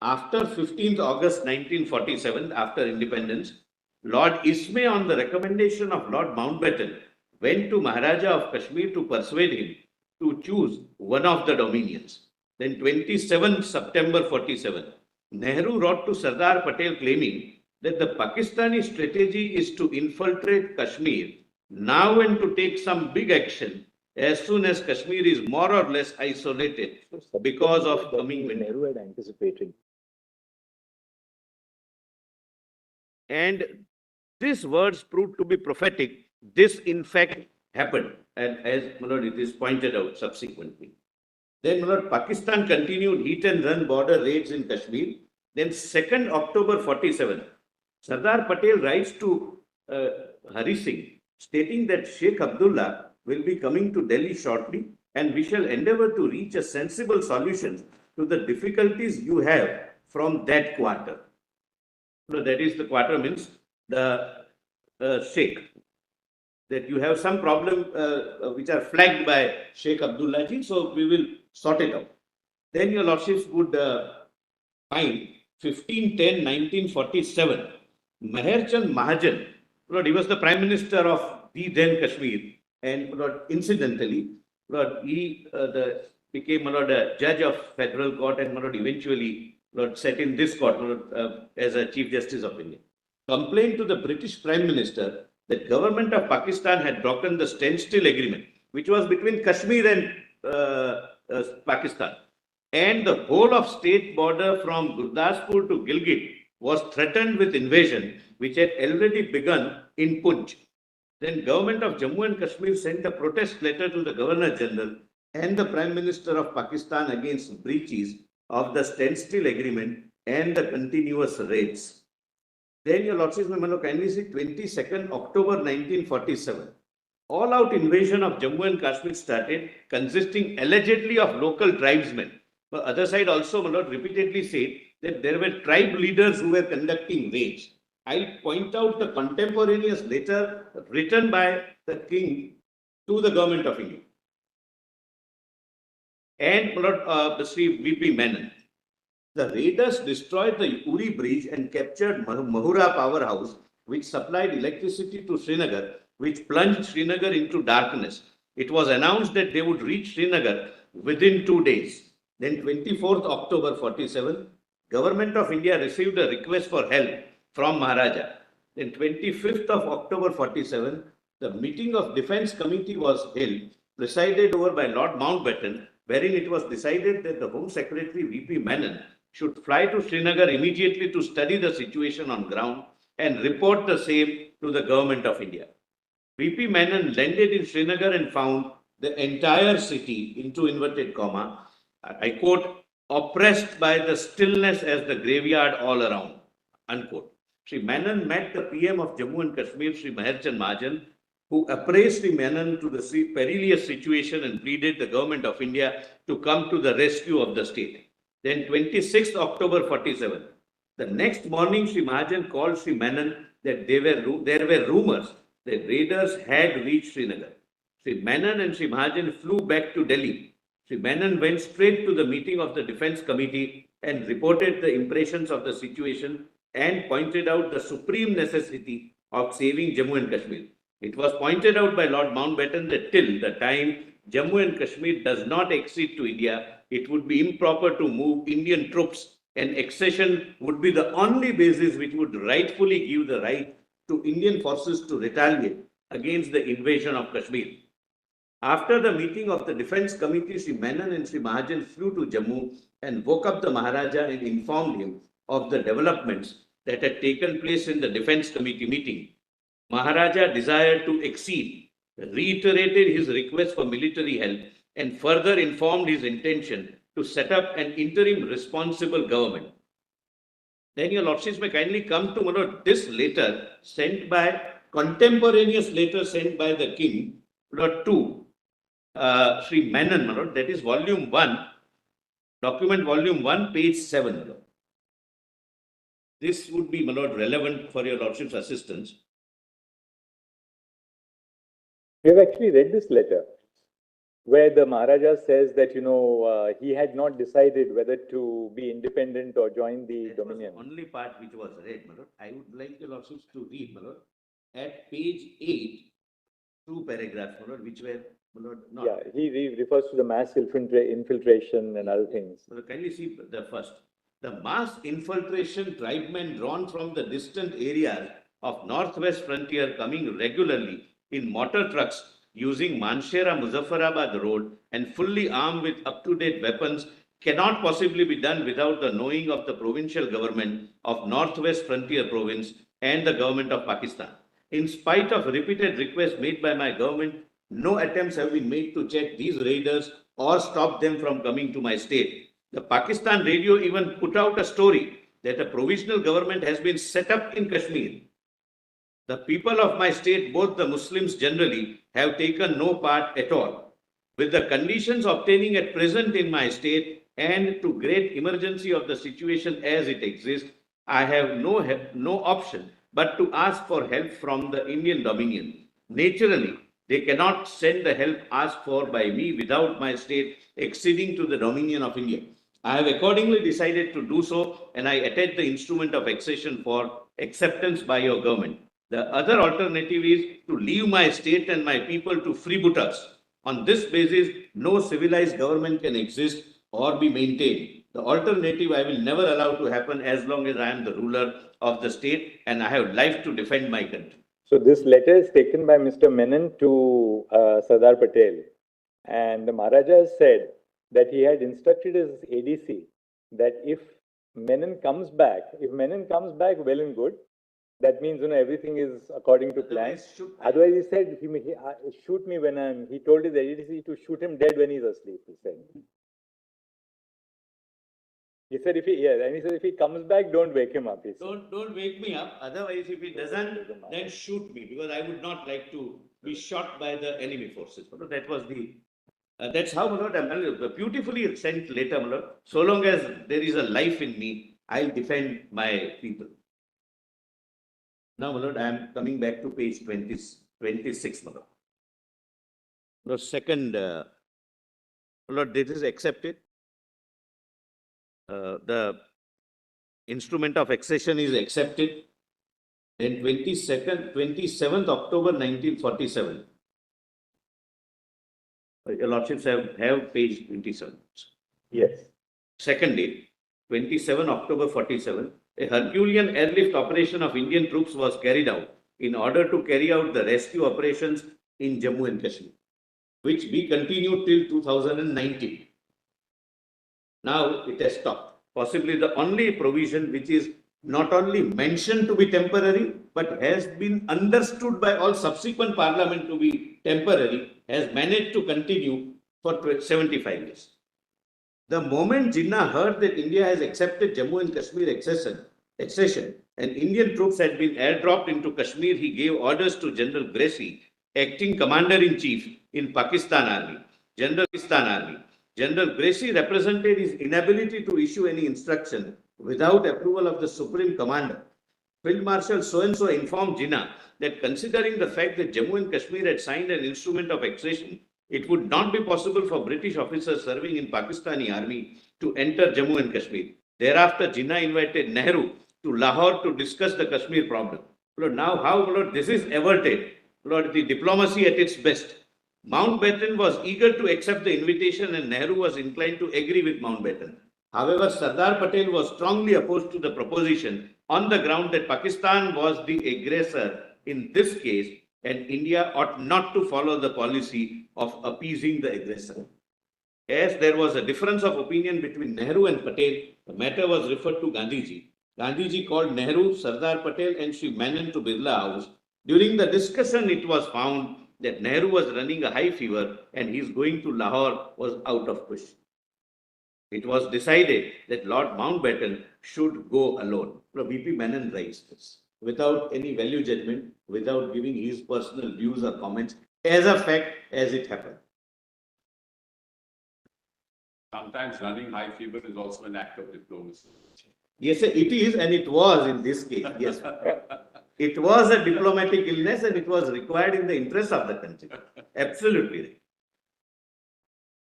after 15th August 1947, after independence, Lord Ismay, on the recommendation of Lord Mountbatten, went to Maharaja of Kashmir to persuade him to choose one of the dominions. Then 27 September 47, Nehru wrote to Sardar Patel claiming that the Pakistani strategy is to infiltrate Kashmir now and to take some big action as soon as Kashmir is more or less isolated because of coming winter. Nehru had anticipated. And these words proved to be prophetic. This, in fact, happened, and as it is pointed out subsequently. Then Pakistan continued hit and run border raids in Kashmir. Then 2nd October 47, Sardar Patel writes to Hari Singh, stating that Sheikh Abdullah will be coming to Delhi shortly, and we shall endeavor to reach a sensible solution to the difficulties you have from that quarter. So that is, the quarter means the Sheikh, that you have some problem which are flagged by Sheikh Abdullah ji, so we will sort it out. Then your lordships would find 15/10/1947, Meherchand Mahajan, he was the Prime Minister of the then Kashmir, and incidentally, he became a judge of federal court and eventually sat in this court as a Chief Justice of India. Complained to the British Prime Minister that government of Pakistan had broken the standstill agreement, which was between Kashmir and Pakistan, and the whole of state border from Gurdaspur to Gilgit was threatened with invasion, which had already begun in Punch. Then government of Jammu and Kashmir sent a protest letter to the Governor General and the Prime Minister of Pakistan against breaches of the standstill agreement and the continuous raids. Then your lordships may kindly see 22nd October 1947. All-out invasion of Jammu and Kashmir started, consisting allegedly of local tribesmen. The other side also repeatedly said that there were tribe leaders who were conducting raids. I'll point out the contemporaneous letter written by the king to the government of India. And Sri V.P. Menon. The raiders destroyed the Uri Bridge and captured Mahura powerhouse, which supplied electricity to Srinagar, which plunged Srinagar into darkness. It was announced that they would reach Srinagar within 2 days. Then 24th October 47, Government of India received a request for help from Maharaja. Then 25th of October 47, the meeting of Defence Committee was held, presided over by Lord Mountbatten, wherein it was decided that the Home Secretary V.P. Menon should fly to Srinagar immediately to study the situation on ground and report the same to the Government of India. V.P. Menon landed in Srinagar and found the entire city, into inverted comma, I quote, oppressed by the stillness as the graveyard all around, unquote. Sri Menon met the PM of Jammu and Kashmir, Sri Meherchand Mahajan, who appraised Sri Menon to the perilous situation and pleaded the Government of India to come to the rescue of the state. Then 26th October 47, the next morning Sri Mahajan called Sri Menon that there were rumors that raiders had reached Srinagar. Sri Menon and Sri Mahajan flew back to Delhi. Sri Menon went straight to the meeting of the Defence Committee and reported the impressions of the situation and pointed out the supreme necessity of saving Jammu and Kashmir. It was pointed out by Lord Mountbatten that till the time Jammu and Kashmir does not accede to India, it would be improper to move Indian troops, and accession would be the only basis which would rightfully give the right to Indian forces to retaliate against the invasion of Kashmir. After the meeting of the Defence Committee, Sri Menon and Sri Mahajan flew to Jammu and woke up the Maharaja and informed him of the developments that had taken place in the Defence Committee meeting. Maharaja desired to accede, reiterated his request for military help, and further informed his intention to set up an interim responsible government. Then your lordships may kindly come to this letter sent by, contemporaneous letter sent by the king to Sri Menon, that is volume 1, document volume 1, page 7. This would be relevant for your lordship's assistance. We have actually read this letter. where the Maharaja says that, he had not decided whether to be independent or join the That Dominion. was the only part which was read, my lord. I would like your lordships to read, my lord, at page 8, 2 paragraphs, my lord, which were, my lord, not. Yeah, he refers to the mass infiltration and other things. So kindly see the first. The mass infiltration tribesmen drawn from the distant areas of northwest frontier coming regularly in motor trucks using Manshera-Muzaffarabad road and fully armed with up-to-date weapons cannot possibly be done without the knowing of the provincial government of Northwest Frontier Province and the government of Pakistan. In spite of repeated requests made by my government, no attempts have been made to check these raiders or stop them from coming to my state. The Pakistan radio even put out a story that a provisional government has been set up in Kashmir. The people of my state, both the Muslims generally, have taken no part at all. With the conditions obtaining at present in my state and to great emergency of the situation as it exists, I have no option but to ask for help from the Indian Dominion. Naturally, they cannot send the help asked for by me without my state acceding to the Dominion of India. I have accordingly decided to do so, and I attach the instrument of accession for acceptance by your government. The other alternative is to leave my state and my people to freebooters. On this basis, no civilized government can exist or be maintained. The alternative I will never allow to happen as long as I am the ruler of the state and I have life to defend my country. So this letter is taken by Mr. Menon to Sardar Patel, and the Maharaja said that he had instructed his ADC that if Menon comes back, well and good. That means, everything is according to plan. Otherwise, he said, shoot me when he told his ADC to shoot him dead when he's asleep, he said. He said, if he comes back, don't wake him up. He said. Don't wake me up. Otherwise, if he doesn't, then shoot me, because I would not like to be shot by the enemy forces. That was the, that's how, beautifully sent later, so long as there is a life in me, I'll defend my people. Now, my lord, I am coming back to page 26, my lord. The second, my lord, this is accepted. The instrument of accession is accepted. Then 27th October 1947. Your lordships have page 27. Yes. Second date, 27 October 47. A Herculean airlift operation of Indian troops was carried out in order to carry out the rescue operations in Jammu and Kashmir, which we continued till 2019. Now it has stopped. Possibly the only provision which is not only mentioned to be temporary, but has been understood by all subsequent parliament to be temporary, has managed to continue for 75 years. The moment Jinnah heard that India has accepted Jammu and Kashmir accession and Indian troops had been airdropped into Kashmir, he gave orders to General Gracie, acting Commander-in-Chief in Pakistan Army. General Gracie represented his inability to issue any instruction without approval of the Supreme Commander. Field Marshal so-and-so informed Jinnah that considering the fact that Jammu and Kashmir had signed an instrument of accession, it would not be possible for British officers serving in Pakistani army to enter Jammu and Kashmir. Thereafter, Jinnah invited Nehru to Lahore to discuss the Kashmir problem. Lord, now how, Lord, this is averted. Lord, the diplomacy at its best. Mountbatten was eager to accept the invitation and Nehru was inclined to agree with Mountbatten. However, Sardar Patel was strongly opposed to the proposition on the ground that Pakistan was the aggressor in this case and India ought not to follow the policy of appeasing the aggressor. As there was a difference of opinion between Nehru and Patel, the matter was referred to Gandhiji. Gandhiji called Nehru, Sardar Patel and Sri Menon to Birla House. During the discussion, it was found that Nehru was running a high fever and his going to Lahore was out of question. It was decided that Lord Mountbatten should go alone. V.P. Menon writes this without any value judgment, without giving his personal views or comments, as a fact as it happened. Sometimes running high fever is also an act of diplomacy. Yes, it is, and it was in this case. Yes, it was a diplomatic illness, and it was required in the interest of the country. Absolutely right.